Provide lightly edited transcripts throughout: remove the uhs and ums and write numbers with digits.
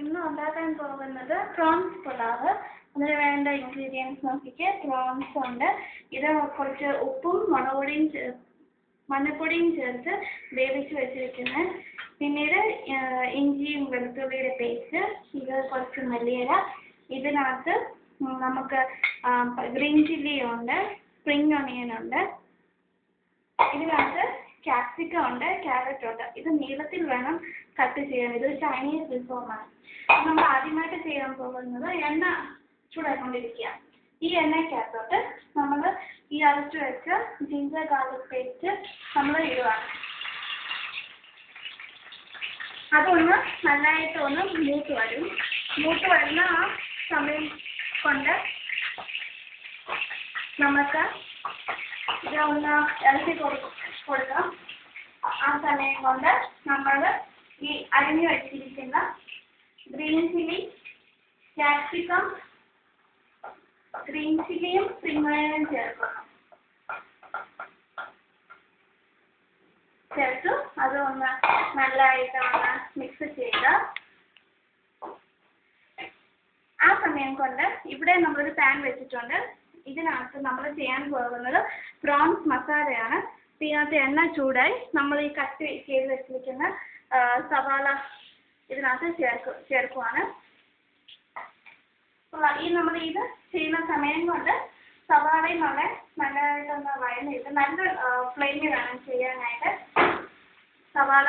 ഇന്ന് ഉണ്ടാക്കാൻ പോകുന്നത് പ്രോൺസ് പുലാവ്. അതിന് വേണ്ട ഇൻഗ്രീഡിയൻസ് നോക്കിയിട്ട് പ്രോൺസ് ഉണ്ട്. ഇത് കുറച്ച് ഉപ്പും മഞ്ഞൾപ്പൊടിയും ചേർത്ത് വേവിച്ച് വെച്ചിരിക്കുന്നത്. പിന്നീട് ഇഞ്ചിയും വെളുത്തുള്ളിയുടെ പേസ്റ്റ്, ഇത് കുറച്ച് മല്ലിയില, ഇതിനകത്ത് നമുക്ക് ഗ്രീൻ ചില്ലി ഉണ്ട്, സ്പ്രിംഗ് ഒണിയൻ ഉണ്ട്, ഇതിനകത്ത് ക്യാപ്സിക്കം ഉണ്ട്, ക്യാരറ്റ് ഉണ്ട്. ഇത് നീളത്തിൽ വേണം കട്ട് ചെയ്യാൻ. ഇത് ചൈനീസ് വിഭവമാണ്. നമ്മൾ ആദ്യമായിട്ട് ചെയ്യാൻ പോകുന്നത് എണ്ണ ചൂടാക്കൊണ്ടിരിക്കുക. ഈ എണ്ണയ്ക്കകത്തോട്ട് നമ്മൾ ഈ അരച്ച് വെച്ച ജിഞ്ചർ ഗാർലിക് പേസ്റ്റ് നമ്മൾ ഇടുവാണ്. അതൊന്ന് നന്നായിട്ട് ഒന്ന് മൂത്ത് വരും. മൂത്ത് വരുന്ന ആ സമയം കൊണ്ട് നമുക്ക് ഇതൊന്ന് ഇളക്കി കൊടുക്കാം. ആ സമയം കൊണ്ട് നമ്മൾ ഈ അരിഞ്ഞു വെച്ചിരിക്കുന്ന ഗ്രീൻ ചില്ലിയും സ്പ്രിംഗ് ഒണിയനും ചേർത്തു അതൊന്ന് നല്ലതായിട്ട് ഒന്ന് മിക്സ് ചെയ്യുക. ആ സമയം കൊണ്ട് ഇവിടെ നമ്മളൊരു പാൻ വെച്ചിട്ടുണ്ട്. ഇതിനകത്ത് നമ്മൾ ചെയ്യാൻ പോകുന്നത് പ്രോൺസ് മസാലയാണ്. ഇതിനകത്ത് എണ്ണ ചൂടായി നമ്മൾ ഈ കട്ട് ചെയ്ത് വെച്ചിരിക്കുന്ന സവാള ഇതിനകത്ത് ചേർക്കുവാണ്. ഈ നമ്മൾ ഇത് ചെയ്യുന്ന സമയം കൊണ്ട് സവാളയും നല്ലതായിട്ടൊന്ന് വഴന്നിട്ട് നല്ല ഫ്ലെയിമിൽ വേണം ചെയ്യാനായിട്ട്. സവാള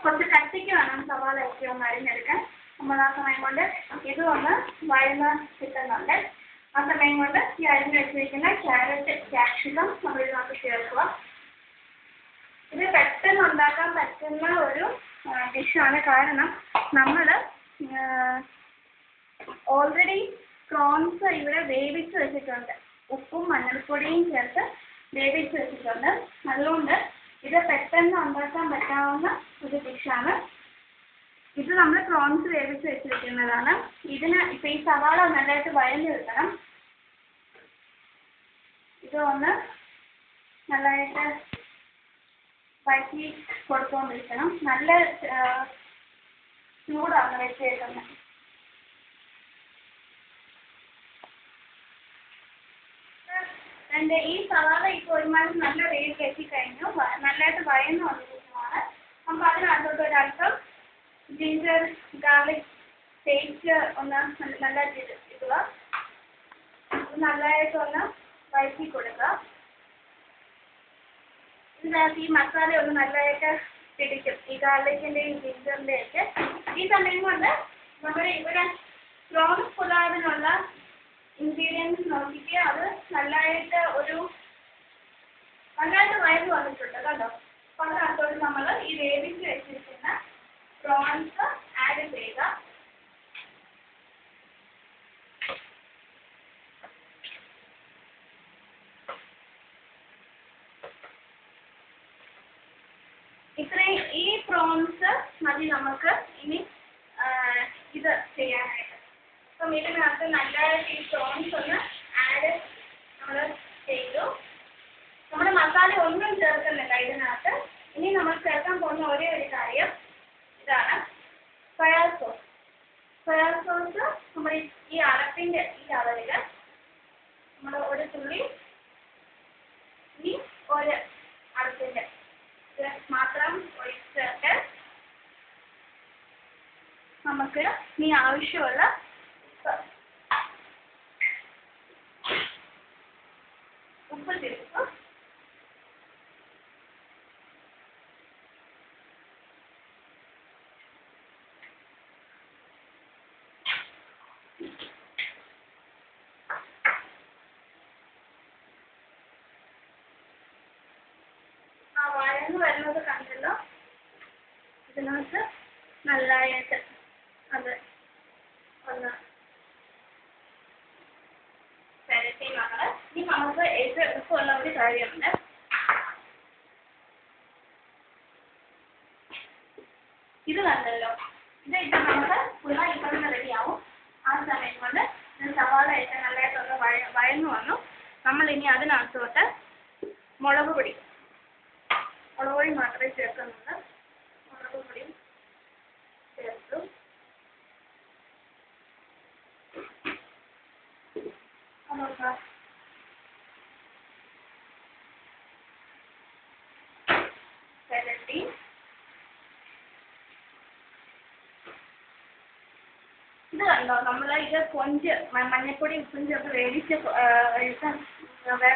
കുറച്ച് കട്ടിക്ക് വേണം സവാളയൊക്കെ ഒന്ന് അരിഞ്ഞെടുക്കാൻ. നമ്മൾ ആ സമയം കൊണ്ട് ഇതൊന്ന് വഴന്ന് കിട്ടുന്നുണ്ട്. ആ സമയം കൊണ്ട് ഈ അരിഞ്ഞ് വെച്ചിരിക്കുന്ന ക്യാരറ്റ്, ക്യാപ്സിക്കം നമ്മൾ ഇതിനകത്ത് ചേർക്കുക. ഇത് പെട്ടെന്ന് ഉണ്ടാക്കാൻ പറ്റുന്ന ഒരു ഡിഷാണ്. കാരണം നമ്മൾ ഓൾറെഡി പ്രോൺസ് ഇവിടെ വേവിച്ച് വെച്ചിട്ടുണ്ട്. ഉപ്പും മഞ്ഞൾപ്പൊടിയും ചേർത്ത് വേവിച്ച് വെച്ചിട്ടുണ്ട്. അതുകൊണ്ട് ഇത് പെട്ടെന്ന് ഉണ്ടാക്കാൻ പറ്റാവുന്ന ഒരു ഡിഷാണ്. ഇത് നമ്മൾ പ്രോൺസ് വേവിച്ച് വെച്ചിരിക്കുന്നതാണ്. ഇതിന് ഇപ്പം ഈ സവാള നല്ലതായിട്ട് വഴഞ്ഞു കിട്ടണം. ഇത് ഒന്ന് നല്ലതായിട്ട് വഴറ്റി കൊടുത്തുകൊണ്ടിരിക്കണം. നല്ല ചൂടാണ് വെച്ചേക്കുന്നത്. എൻ്റെ ഈ സവാള ഇപ്പോൾ ഒരുമാതിരി നല്ല വേവ് എത്തിക്കഴിഞ്ഞു. നല്ലതായിട്ട് വഴന്നു വന്നിരിക്കുന്നതാണ്. അപ്പോൾ അതിനകത്തോട്ട് ഒരല്പം ജിഞ്ചർ ഗാർലിക് പേസ്റ്റ് ഒന്ന് നല്ല ഇടുക. നല്ലതായിട്ടൊന്ന് വഴറ്റി കൊടുക്കുക. ഇതിനകത്ത് ഈ മസാല ഒന്ന് നല്ലതായിട്ട് പിടിക്കും, ഈ ഗാർലിക്കിൻ്റെയും ജിഞ്ചറിൻ്റെയും ഒക്കെ. ഈ സമയം കൊണ്ട് നമ്മുടെ ഇവിടെ പ്രോൺസ് പുലാവിനുള്ള ഇൻഗ്രീഡിയൻസ് നോക്കിയിട്ട് അത് നല്ലതായിട്ട് വഴന്നു വന്നിട്ടുണ്ട് കേട്ടോ. അപ്പോൾ അതിനകത്തോട്ട് നമ്മൾ ഈ വേവിച്ച് വെച്ചിരിക്കുന്ന പ്രോൺസ് ആഡ് ചെയ്യുക. ഇത്രയും ഈ പ്രോൺസ് മതി നമുക്ക് ഇനി ഇത് ചെയ്യാനായിട്ട്. അപ്പം ഇതിനകത്ത് നല്ലതായിട്ട് ഈ പ്രോൺസ് ഒന്ന് ആഡ് നമ്മൾ ചെയ്തു. നമ്മുടെ മസാല ഒന്നും ചേർക്കുന്നില്ല ഇതിനകത്ത്. ഇനി നമ്മൾ ചേർക്കാൻ പോകുന്ന ഒരേ ഒരു കാര്യം ഇതാണ് സോയാ സോസ്. സോയാ സോസ് നമ്മൾ ഈ അടപ്പിൻ്റെ ഈ അളവിൽ നമ്മൾ ഒരു തുള്ളി ഈ ഒരു അടപ്പിൻ്റെ മാത്രം ഒഴിച്ചിട്ട് നമുക്ക് ഈ ആവശ്യമുള്ള ഉപ്പ് ചേർക്കും. വഴന്ന് വരുന്നത് കണ്ടല്ലോ. ഇതിനകത്ത് നല്ലതായിട്ട് അത് ഒന്ന് പെരട്ടി ഇനി നമുക്ക് ഏറ്റവും എളുപ്പമുള്ള ഒരു കാര്യമുണ്ട്. ഇത് കണ്ടല്ലോ, ഇത് ഇപ്പം നമുക്ക് പുള ഇപ്പം റെഡിയാവും. ആ സമയം കൊണ്ട് സവാള ഒക്കെ നല്ലതായിട്ടൊന്ന് വഴന്നു വന്നു. നമ്മളിനി അതിനകത്തോട്ട് മുളക് പൊടി മാത്രമേ ചേർക്കുന്നുള്ളൂ. മുളക് പൊടി ചേർത്തു. നോക്കാം. ഇത് കണ്ടോ, നമ്മൾ ഇത് കൊഞ്ച് മഞ്ഞപ്പൊടി ഉപ്പും ചേർത്ത് വേവിച്ച്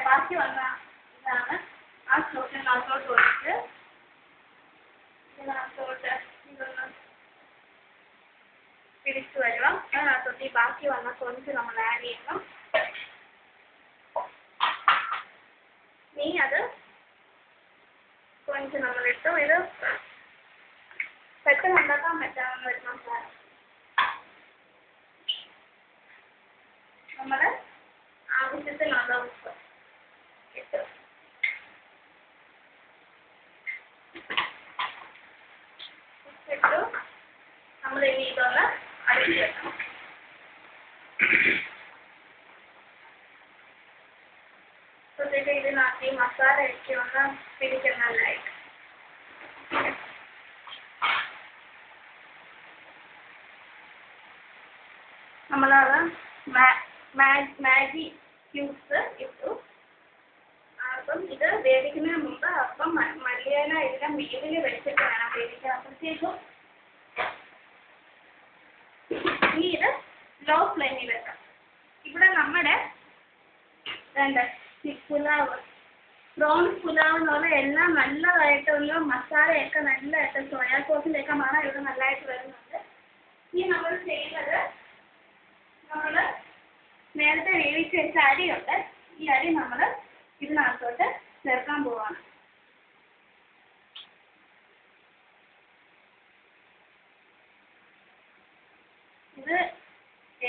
ബാക്കി വന്ന ഇതാണ്. ആ സ്റ്റോക്കിനകത്തോട്ട് ഒഴിച്ച് ഇതിനകത്തോട്ട് ഇതൊന്ന് പിടിച്ചു വരണം. അതിനകത്തോട്ട് ഈ ബാക്കി വന്ന കൊഞ്ച് നമ്മൾ ആഡ് ചെയ്യണം. ഇനി അത് കൊഞ്ച് നമ്മളിട്ടു. ഇത് പെട്ടെന്ന് ഉണ്ടാക്കാൻ പറ്റാവുന്ന ഒരു മസാല. നമ്മൾ ആവശ്യത്തിനുള്ള ഉപ്പ് ഇട്ടു. ഉപ്പിട്ടു. നമ്മൾ ഇനി ഇതൊന്ന് അടിച്ചു വെക്കണം. എന്നിട്ട് ഇതിനകത്ത് ഈ മസാല ഒക്കെ ഒന്ന് പിടിക്കുന്നതായിട്ട് നമ്മളത് മാഗി ക്യൂബ്സ് ഇട്ടു. അപ്പം ഇത് വേവിക്കുന്നതിന് മുമ്പ് അപ്പം മല്ലിയില ഇതിനെ മീനിൽ വെച്ചിട്ട് വേണം വേവിക്കാൻ. അപ്പോഴത്തേക്കും ഇനി ഇത് ലോ ഫ്ലെയിമിൽ വെക്കാം. ഇവിടെ നമ്മുടെ പുലാവ്, പ്രോൺസ് പുലാവ് എന്ന് പറഞ്ഞാൽ എല്ലാം നല്ലതായിട്ടൊന്ന് മസാലയൊക്കെ നല്ലതായിട്ട് സോയാ സോസിൻ്റെയൊക്കെ മണം ഇവിടെ നല്ലതായിട്ട് വരുന്നുണ്ട്. ഇനി നമ്മൾ ചെയ്യുന്നത്, നമ്മൾ നേരത്തെ വേവിച്ച് വെച്ച അരിയുണ്ട്. ഈ അരി നമ്മൾ ഇതിനകത്തോട്ട് ചേർക്കാൻ പോവാണ്. ഇത്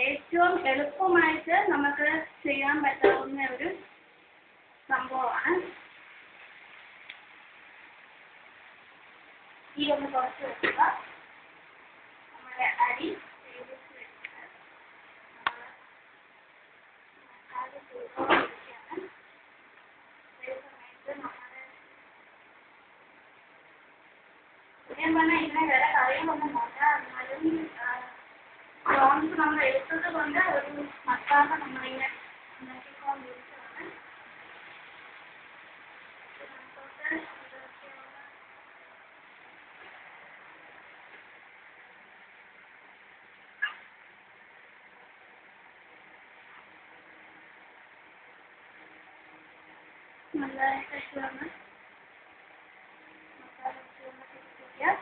ഏറ്റവും എളുപ്പമായിട്ട് നമുക്ക് ചെയ്യാൻ പറ്റാവുന്ന ഒരു സംഭവമാണ്. ഈ ഒന്ന് കുറച്ച് വെക്കുക. നമ്മുടെ അരി വേവിച്ച് വെച്ചിട്ട് ഞാൻ പറഞ്ഞാൽ ഇതിനെ വേറെ കറികളൊന്നും നോക്കാം. എന്നാലും പ്രോൺസ് നമ്മൾ എടുത്തത് കൊണ്ട് ഒരു മസാല നമ്മളിങ്ങനെ ഉണ്ടാക്കിക്കൊണ്ടിരിക്കുകയാണ്. നല്ലതായിട്ട് വന്ന് മസാല പിടിപ്പിക്കുക.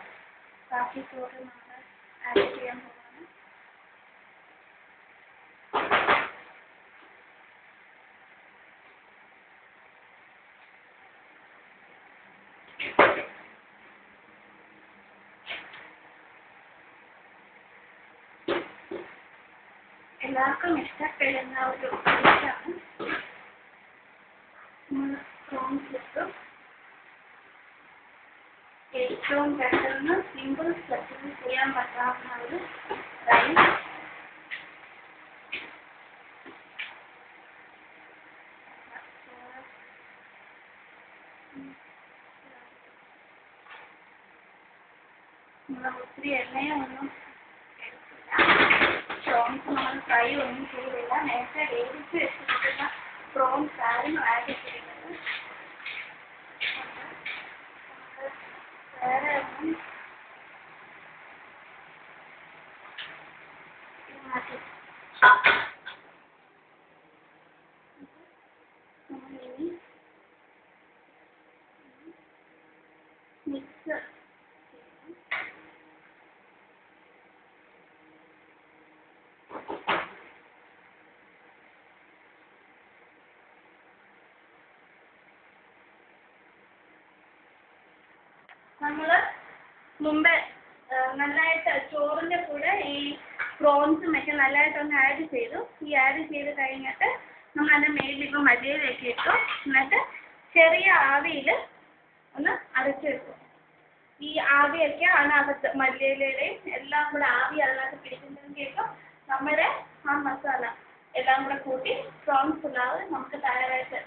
ബാക്കി ചോറ് നമ്മൾ ആഡ് ചെയ്യാൻ പോവാണ്. എല്ലാവർക്കും ഇഷ്ടപ്പെടുന്ന ഒരു ഡിഷാണ്. പ്രോൺസ് ഇട്ടു. ഏറ്റവും പെട്ടെന്ന് സിമ്പിൾ സ്റ്റെപ്പിൽ ചെയ്യാൻ പറ്റാവുന്ന ഒരു റൈസ്. നമ്മൾ ഒത്തിരി എണ്ണയൊന്നും എടുത്തില്ല. പ്രോൺസ് നമ്മൾ ഫ്രൈ ഒന്നും ചെയ്തില്ല. നേരത്തെ വേവിച്ച് വെച്ചിരിക്കുന്ന പ്രോൺസ് ആയിരുന്നു ആഡ് ചെയ്യുന്നത്. വേറെ ഒന്നും മാറ്റി നമ്മളിനി മിക്സ് നമ്മൾ മുമ്പേ നല്ലതായിട്ട് ചോറിൻ്റെ കൂടെ ഈ പ്രോൺസും ഒക്കെ നല്ലതായിട്ടൊന്ന് ആഡ് ചെയ്തു. ഈ ആഡ് ചെയ്ത് കഴിഞ്ഞിട്ട് നമ്മൾ അതിൻ്റെ മേലിൽ ഇപ്പോൾ മല്ലിയിലേക്ക് ഇട്ടു. എന്നിട്ട് ചെറിയ ആവിയിൽ ഒന്ന് അടച്ചു വെക്കും. ഈ ആവിയൊക്കെ അതിനകത്ത് മല്ലിയിലയുടെയും എല്ലാം കൂടെ ആവി അതിനകത്ത് പിടിക്കുന്നതിൻ്റെയൊക്കെ നമ്മുടെ ആ മസാല എല്ലാം കൂടെ കൂട്ടി പ്രോൺസ് പുലാവ് നമുക്ക് തയ്യാറായിട്ട്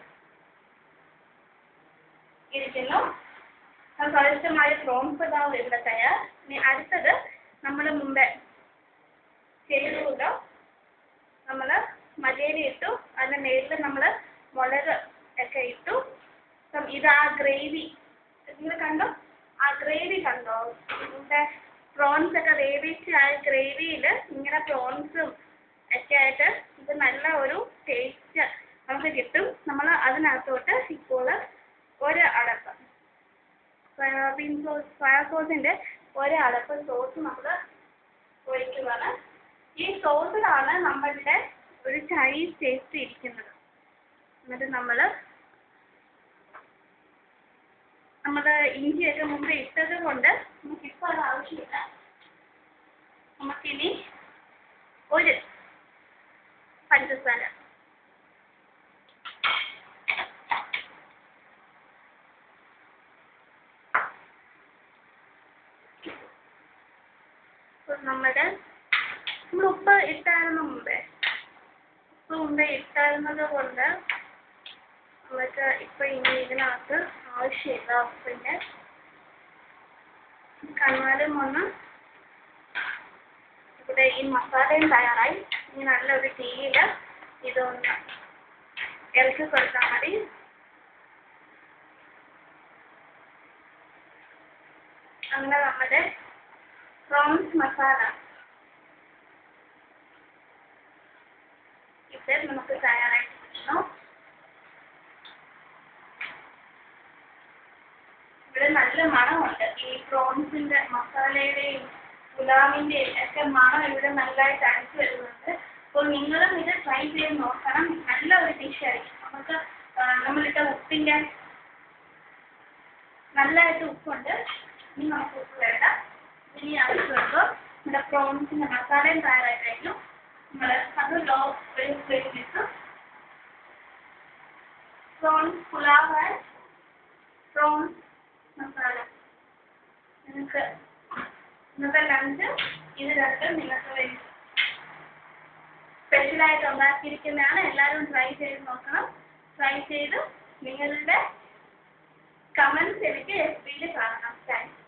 ഇരിക്കുന്നു. സ്വാദിഷ്ടമായ പ്രോൺസ് പുലാവ് ഇവിടെ തയ്യാർ. ഇനി അടുത്തത് നമ്മൾ മുമ്പേ ചെയ്തുകൊണ്ട് നമ്മൾ മല്ലിയില ഇട്ടു, അതിൻ്റെ മേളിൽ നമ്മൾ മുളക് ഒക്കെ ഇട്ടു. ഇതാ ഗ്രേവി, നിങ്ങൾ കണ്ടോ? ആ ഗ്രേവി കണ്ടോ? ഇവിടെ പ്രോൺസ് ഒക്കെ വേവിച്ച് ആ ഗ്രേവിയിൽ ഇങ്ങനെ പ്രോൺസും ഒക്കെ ആയിട്ട് ഇത് നല്ല ഒരു ടേസ്റ്റ് നമുക്ക് കിട്ടും. നമ്മൾ അതിനകത്തോട്ട് ഇപ്പോൾ ഒരു അടപ്പ് സോയാബീൻ സോസ്, സോയാ സോസിൻ്റെ ഒരു അടപ്പ് സോസ് നമ്മൾ ഒഴിക്കുകയാണ്. ഈ സോസിലാണ് നമ്മളുടെ ഒരു ചൈനീസ് ടേസ്റ്റ് ഇരിക്കുന്നത്. എന്നിട്ട് നമ്മൾ ഇഞ്ചിയൊക്കെ മുമ്പ് ഇട്ടത് കൊണ്ട് നമുക്കിപ്പോൾ അത് ആവശ്യമില്ല. നമുക്കിനി ഒരു പഞ്ചസാര, നമ്മൾ ഉപ്പ് ഇട്ടായിരുന്നു മുമ്പേ, ഇട്ടായിരുന്നത് കൊണ്ട് നമുക്ക് ഇപ്പം ഇനി ഇതിനകത്ത് ആവശ്യമില്ല ഉപ്പിൻ്റെ. കണ്ണാലും ഒന്ന് ഇവിടെ ഈ മസാലയും തയ്യാറായി. ഇനി നല്ലൊരു തീയിൽ ഇതൊന്ന് ഇറക്കി കൊടുത്താൽ മതി. അങ്ങനെ നമ്മുടെ പ്രോൺസ് മസാല ഇത് നമുക്ക് തയ്യാറായിട്ട് കിട്ടണം. ഇവിടെ നല്ല മണമുണ്ട്. ഈ പ്രോൺസിൻ്റെ മസാലയുടെയും പുലാവിൻ്റെയും ഒക്കെ മണം ഇവിടെ നല്ലതായിട്ട് അടിച്ചു വരുന്നുണ്ട്. അപ്പോൾ നിങ്ങളും ഇത് ട്രൈ ചെയ്ത് നോക്കണം. നല്ല ഒരു ഡിഷായിരിക്കും. നമുക്ക് നമ്മളിട്ട ഉപ്പിൻ്റെ നല്ലതായിട്ട് ഉപ്പുണ്ട്. ഇനി നമുക്ക് ഉപ്പ് വേണ്ട. ഇനി ആവശ്യം വരുമ്പോൾ നമ്മുടെ പ്രോൺസിൻ്റെ മസാലയും തയ്യാറായി കഴിഞ്ഞു. നമ്മൾ അത് ലോ ഒരു ഫ്ലെയിമിലിട്ടു. Prawns pulao and prawns masala. നിങ്ങൾക്ക് ഇന്നത്തെ ലഞ്ച് ഇത് രണ്ടും നിങ്ങൾക്ക് വേണ്ടി സ്പെഷ്യലായിട്ട് ഉണ്ടാക്കിയിരിക്കുന്നതാണ്. എല്ലാവരും ട്രൈ ചെയ്ത് നോക്കണം. ട്രൈ ചെയ്ത് നിങ്ങളുടെ കമൻറ്റ്സ് എനിക്ക് FB യിൽ കാണണം. താങ്ക്സ്.